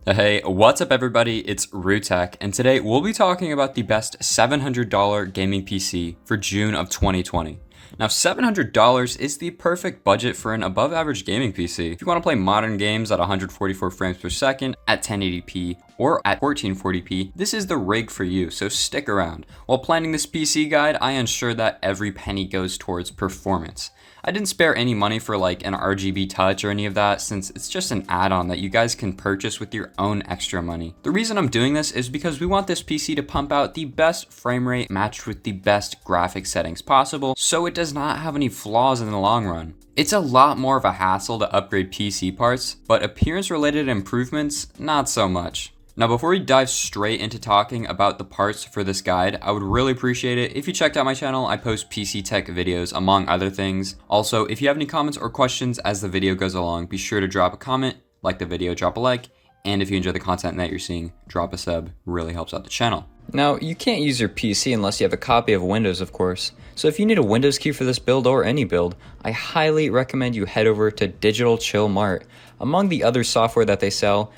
Hey, what's up everybody? It's Rutek, and today we'll be talking about the best $700 gaming PC for June of 2020. Now, $700 is the perfect budget for an above average gaming PC. If you want to play modern games at 144 frames per second, at 1080p, or at 1440p, this is the rig for you, so stick around. While planning this PC guide, I ensure that every penny goes towards performance. I didn't spare any money for like an RGB touch or any of that, since it's just an add-on that you guys can purchase with your own extra money. The reason I'm doing this is because we want this PC to pump out the best frame rate matched with the best graphic settings possible, so it does not have any flaws in the long run. It's a lot more of a hassle to upgrade PC parts, but appearance related improvements, not so much. Now, before we dive straight into talking about the parts for this guide, I would really appreciate it if you checked out my channel. I post PC tech videos, among other things. Also, if you have any comments or questions as the video goes along, be sure to drop a comment, like the video, drop a like, and if you enjoy the content that you're seeing, drop a sub. Really helps out the channel. Now, you can't use your PC unless you have a copy of Windows, of course. So if you need a Windows key for this build or any build, I highly recommend you head over to Digital Chill Mart. Among the other software that they sell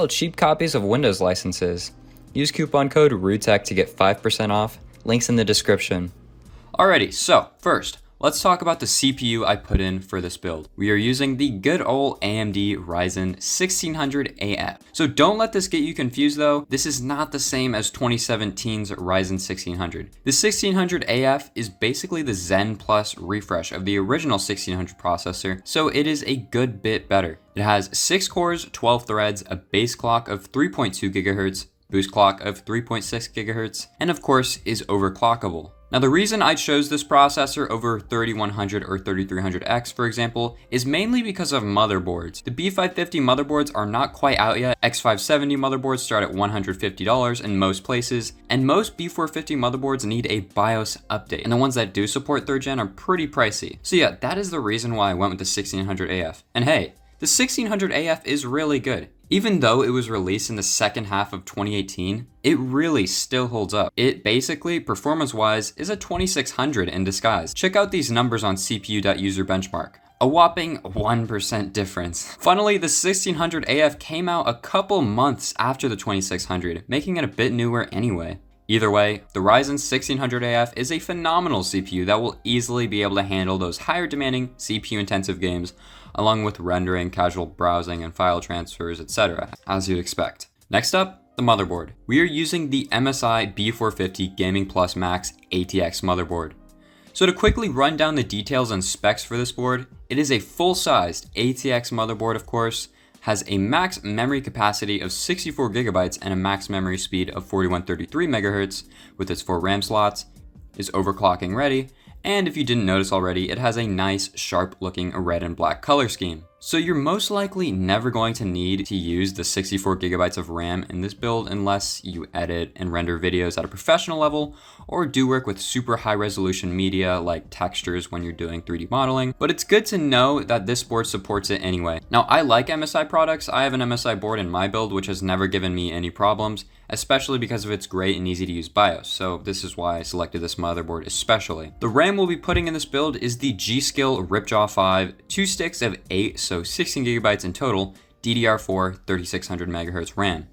cheap copies of Windows licenses. Use coupon code RUTEK to get 5% off. Links in the description. Alrighty, so first, let's talk about the CPU I put in for this build. We are using the good old AMD Ryzen 1600AF. So don't let this get you confused though. This is not the same as 2017's Ryzen 1600. The 1600AF is basically the Zen Plus refresh of the original 1600 processor, so it is a good bit better. It has 6 cores, 12 threads, a base clock of 3.2 GHz, boost clock of 3.6 GHz, and of course is overclockable. Now, the reason I chose this processor over 3100 or 3300X, for example, is mainly because of motherboards. The B550 motherboards are not quite out yet. X570 motherboards start at $150 in most places, and most B450 motherboards need a BIOS update, and the ones that do support 3rd gen are pretty pricey. So yeah, that is the reason why I went with the 1600AF. And hey, the 1600AF is really good. Even though it was released in the second half of 2018, it really still holds up. It basically, performance-wise, is a 2600 in disguise. Check out these numbers on CPU.user benchmark. A whopping 1% difference. Funnily, the 1600AF came out a couple months after the 2600, making it a bit newer anyway. Either way, the Ryzen 1600AF is a phenomenal CPU that will easily be able to handle those higher demanding CPU-intensive games, along with rendering, casual browsing, and file transfers, etc., as you'd expect. Next up, the motherboard. We are using the MSI B450 Gaming Plus Max ATX motherboard. So to quickly run down the details and specs for this board, it is a full-sized ATX motherboard, of course, has a max memory capacity of 64 gigabytes and a max memory speed of 4133 megahertz with its 4 RAM slots, is overclocking ready, and if you didn't notice already, it has a nice sharp looking red and black color scheme. So you're most likely never going to need to use the 64 gigabytes of RAM in this build unless you edit and render videos at a professional level or do work with super high resolution media like textures when you're doing 3D modeling, but it's good to know that this board supports it anyway. Now, I like MSI products. I have an MSI board in my build which has never given me any problems, especially because of its great and easy to use BIOS, so this is why I selected this motherboard especially. The RAM we'll be putting in this build is the G.Skill Ripjaw 5, 2 sticks of 8, so 16 gigabytes in total, DDR4 3600 megahertz RAM.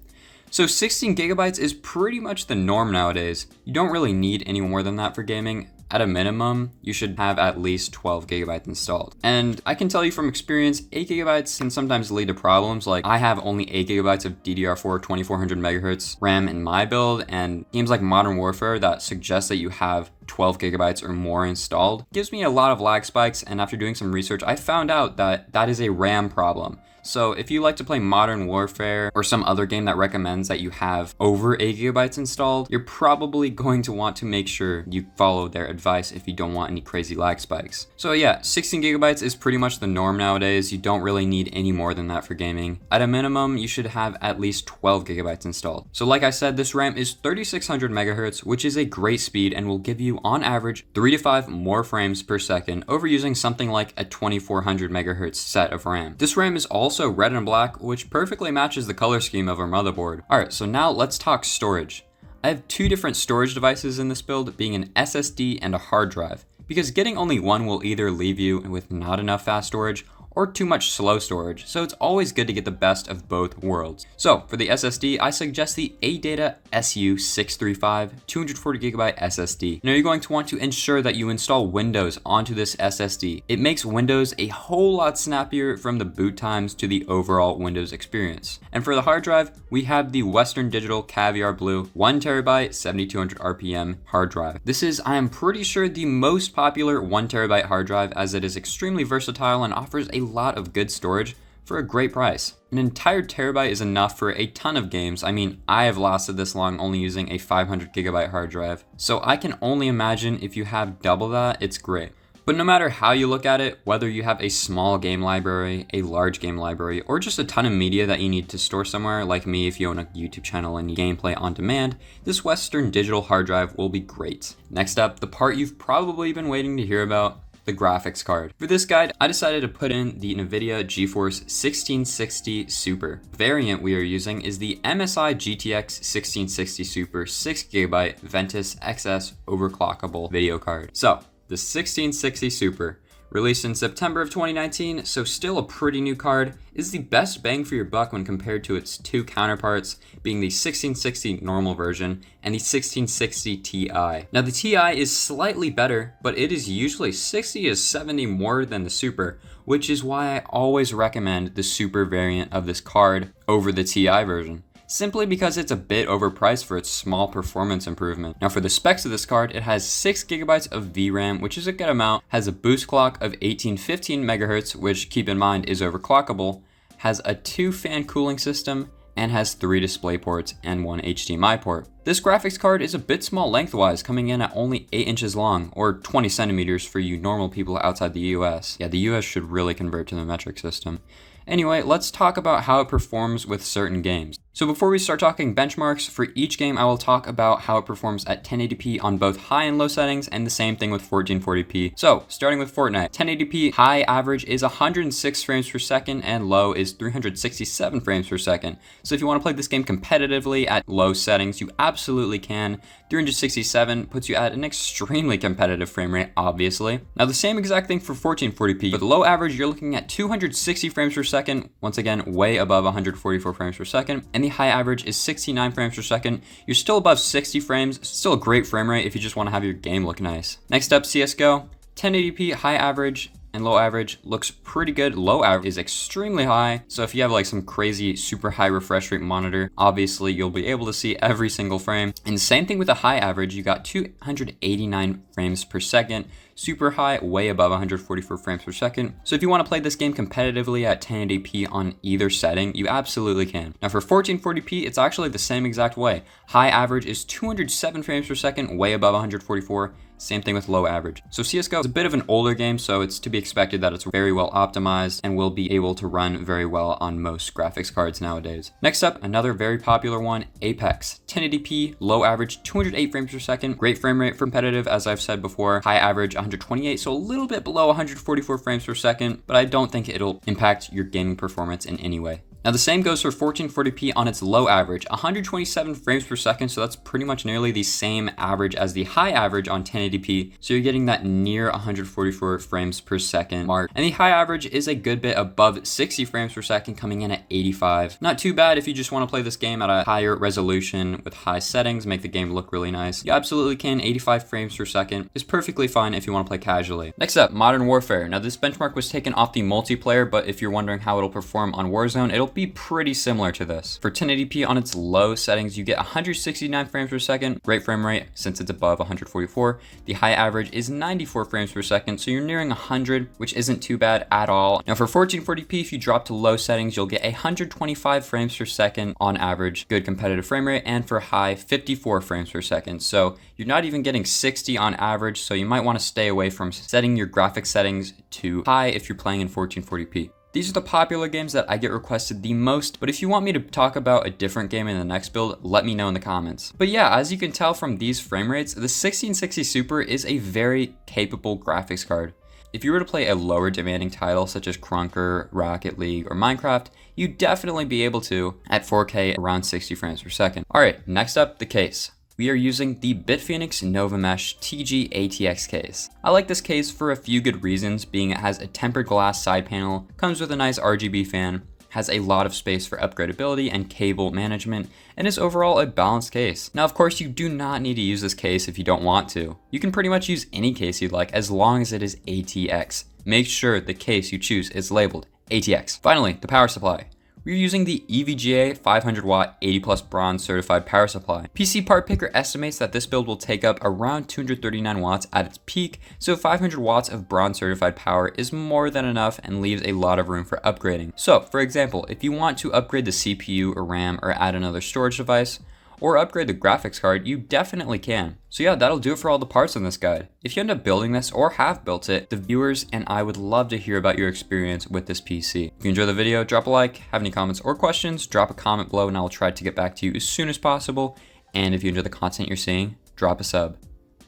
So 16 gigabytes is pretty much the norm nowadays. You don't really need any more than that for gaming. At a minimum, you should have at least 12 gigabytes installed. And I can tell you from experience, 8 gigabytes can sometimes lead to problems. Like I have only 8 gigabytes of DDR4 2400 megahertz RAM in my build, and games like Modern Warfare that suggest that you have 12 gigabytes or more installed gives me a lot of lag spikes, and after doing some research, I found out that that is a RAM problem. So if you like to play Modern Warfare or some other game that recommends that you have over 8 gigabytes installed, you're probably going to want to make sure you follow their advice if you don't want any crazy lag spikes. So yeah, 16 gigabytes is pretty much the norm nowadays. You don't really need any more than that for gaming. At a minimum, you should have at least 12 gigabytes installed. So like I said, this RAM is 3600 megahertz, which is a great speed and will give you on average 3 to 5 more frames per second over using something like a 2400 megahertz set of RAM. This RAM is also red and black, which perfectly matches the color scheme of our motherboard. Alright, so now let's talk storage. I have 2 different storage devices in this build, being an SSD and a hard drive, because getting only one will either leave you with not enough fast storage or too much slow storage, so it's always good to get the best of both worlds. So for the SSD, I suggest the ADATA SU635 240GB SSD. Now you're going to want to ensure that you install Windows onto this SSD. It makes Windows a whole lot snappier from the boot times to the overall Windows experience. And for the hard drive, we have the Western Digital Caviar Blue 1TB 7200 RPM hard drive. This is, I am pretty sure, the most popular 1TB hard drive, as it is extremely versatile and offers a lot of good storage for a great price. An entire terabyte is enough for a ton of games. I mean, I have lasted this long only using a 500GB hard drive. So I can only imagine if you have double that, it's great. But no matter how you look at it, whether you have a small game library, a large game library, or just a ton of media that you need to store somewhere, like me if you own a YouTube channel and need gameplay on demand, this Western Digital hard drive will be great. Next up, the part you've probably been waiting to hear about, the graphics card. For this guide, I decided to put in the NVIDIA GeForce 1660 Super. The variant we are using is the MSI GTX 1660 Super 6GB Ventus XS overclockable video card. So, the 1660 Super, released in September of 2019, so still a pretty new card, is the best bang for your buck when compared to its two counterparts, being the 1660 normal version and the 1660 Ti. Now the Ti is slightly better, but it is usually 60 to 70 more than the Super, which is why I always recommend the Super variant of this card over the Ti version, simply because it's a bit overpriced for its small performance improvement. Now for the specs of this card, it has 6GB of VRAM, which is a good amount, has a boost clock of 1815 MHz, which keep in mind is overclockable, has a 2-fan cooling system, and has 3 display ports and 1 HDMI port. This graphics card is a bit small lengthwise, coming in at only 8 inches long, or 20 centimeters for you normal people outside the US. Yeah, the US should really convert to the metric system. Anyway, let's talk about how it performs with certain games. So before we start talking benchmarks, for each game I will talk about how it performs at 1080p on both high and low settings, and the same thing with 1440p. So starting with Fortnite, 1080p high average is 106 frames per second and low is 367 frames per second. So if you want to play this game competitively at low settings, you absolutely can. 367 puts you at an extremely competitive frame rate, obviously. Now the same exact thing for 1440p. For the low average, you're looking at 260 frames per second, once again, way above 144 frames per second. And the high average is 69 frames per second. You're still above 60 frames, still a great frame rate if you just want to have your game look nice. Next up, CSGO, 1080p high average and low average looks pretty good. Low average is extremely high, so if you have like some crazy super high refresh rate monitor, obviously you'll be able to see every single frame. And same thing with the high average, you got 289 frames per second, super high, way above 144 frames per second. So if you want to play this game competitively at 1080p on either setting, you absolutely can. Now for 1440p, it's actually the same exact way. High average is 207 frames per second, way above 144. Same thing with low average. So CSGO is a bit of an older game, so it's to be expected that it's very well optimized and will be able to run very well on most graphics cards nowadays. Next up, another very popular one, Apex. 1080p, low average, 208 frames per second. Great frame rate for competitive, as I've said before. High average, 128, so a little bit below 144 frames per second, but I don't think it'll impact your gaming performance in any way. Now the same goes for 1440p on its low average, 127 frames per second, so that's pretty much nearly the same average as the high average on 1080p, so you're getting that near 144 frames per second mark. And the high average is a good bit above 60 frames per second, coming in at 85. Not too bad if you just want to play this game at a higher resolution with high settings, make the game look really nice. You absolutely can. 85 frames per second is perfectly fine if you want to play casually. Next up, Modern Warfare. Now this benchmark was taken off the multiplayer, but if you're wondering how it'll perform on Warzone, it'll be pretty similar to this. For 1080p on its low settings, you get 169 frames per second, great frame rate since it's above 144. The high average is 94 frames per second, so you're nearing 100, which isn't too bad at all. Now for 1440p, if you drop to low settings, you'll get 125 frames per second on average, good competitive frame rate, and for high, 54 frames per second. So you're not even getting 60 on average, so you might want to stay away from setting your graphics settings to high if you're playing in 1440p. These are the popular games that I get requested the most, but if you want me to talk about a different game in the next build, let me know in the comments. But yeah, as you can tell from these frame rates, the 1660 Super is a very capable graphics card. If you were to play a lower demanding title such as Krunker, Rocket League, or Minecraft, you'd definitely be able to at 4K around 60 frames per second. Alright, next up, the case. we are using the Bitfinex Novamesh TG ATX case. I like this case for a few good reasons, being it has a tempered glass side panel, comes with a nice RGB fan, has a lot of space for upgradability and cable management, and is overall a balanced case. Now, of course, you do not need to use this case if you don't want to. You can pretty much use any case you'd like as long as it is ATX. Make sure the case you choose is labeled ATX. Finally, the power supply. We're using the EVGA 500 watt 80 plus bronze certified power supply. PC Part Picker estimates that this build will take up around 239 watts at its peak, so 500 watts of bronze certified power is more than enough and leaves a lot of room for upgrading. So for example, if you want to upgrade the CPU or RAM or add another storage device, or upgrade the graphics card, you definitely can. So yeah, that'll do it for all the parts in this guide. If you end up building this or have built it, the viewers and I would love to hear about your experience with this PC. If you enjoyed the video, drop a like. Have any comments or questions, drop a comment below and I'll try to get back to you as soon as possible. And if you enjoy the content you're seeing, drop a sub.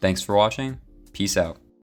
Thanks for watching. Peace out.